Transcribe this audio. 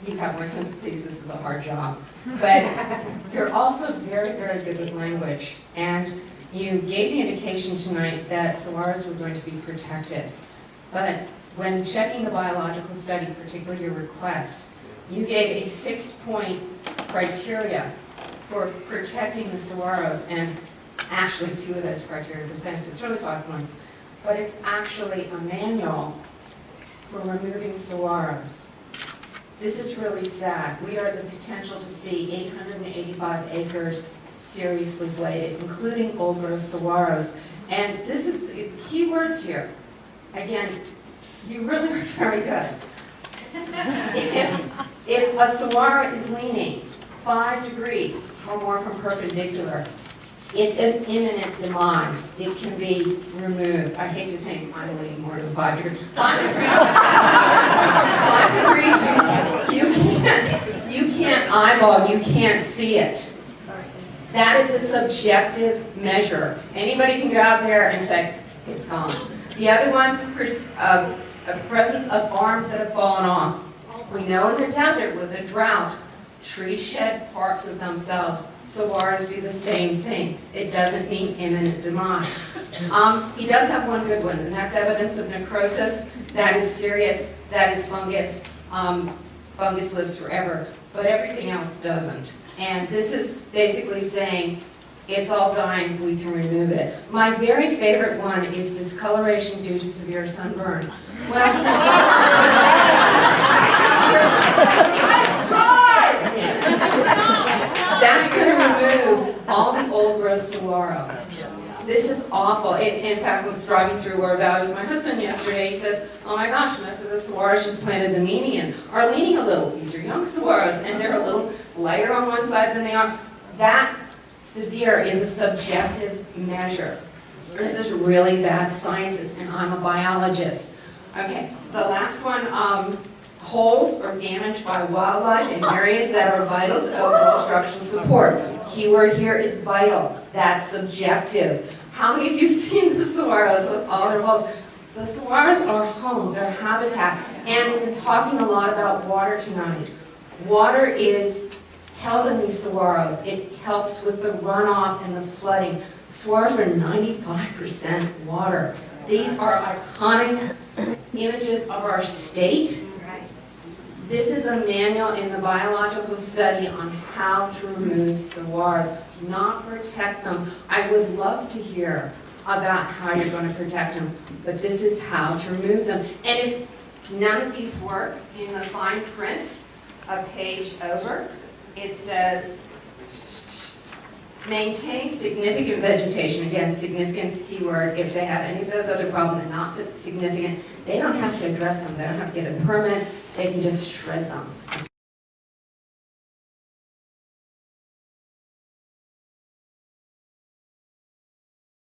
You have more sympathies, this is a hard job. But you're also very, very good with language. And you gave the indication tonight that saguaros were going to be protected. But when checking the biological study, particularly your request, you gave a 6-point criteria for protecting the saguaros, and actually 2 of those criteria were the same, so it's really 5 points. But it's actually a manual for removing saguaros. This is really sad. We are at the potential to see 885 acres seriously bladed, including old-growth saguaros. And this is the key words here. Again, you really are very good. If a saguaro is leaning 5 degrees or more from perpendicular, it's an imminent demise. It can be removed. I hate to think I'm leaning more than 5 degrees. 5 degrees, 5 degrees, you can't eyeball, you can't see it. That is a subjective measure. Anybody can go out there and say, it's gone. The other one, presence of arms that have fallen off. We know in the desert with the drought, trees shed parts of themselves. Saguaros do the same thing. It doesn't mean imminent demise. He does have one good one, and that's evidence of necrosis. That is serious. That is fungus. Fungus lives forever, but everything else doesn't. And this is basically saying, it's all dying, we can remove it. My very favorite one is discoloration due to severe sunburn. Well, that's going to remove all the old-growth saguaro. This is awful. In fact, I was driving through Ward Valley with my husband yesterday. He says, oh my gosh, most of the saguaros just planted the median are leaning a little. These are young saguaros, and they're a little lighter on one side than they are. That severe is a subjective measure. This is really bad scientist, and I'm a biologist. Okay, the last one, holes or damage by wildlife in areas that are vital to overall structural support. Keyword here is vital. That's subjective. How many of you have seen the saguaros with all their holes? The saguaros are homes, they're habitat. And we've been talking a lot about water tonight. Water is held in these saguaros. It helps with the runoff and the flooding. Saguaros are 95% water. These are iconic images of our state. This is a manual in the biological study on how to remove saguaros, not protect them. I would love to hear about how you're going to protect them, but this is how to remove them. And if none of these work, in the fine print, a page over, it says, maintain significant vegetation. Again, significance keyword. If they have any of those other problems that are not significant, they don't have to address them. They don't have to get a permit. They can just shred them.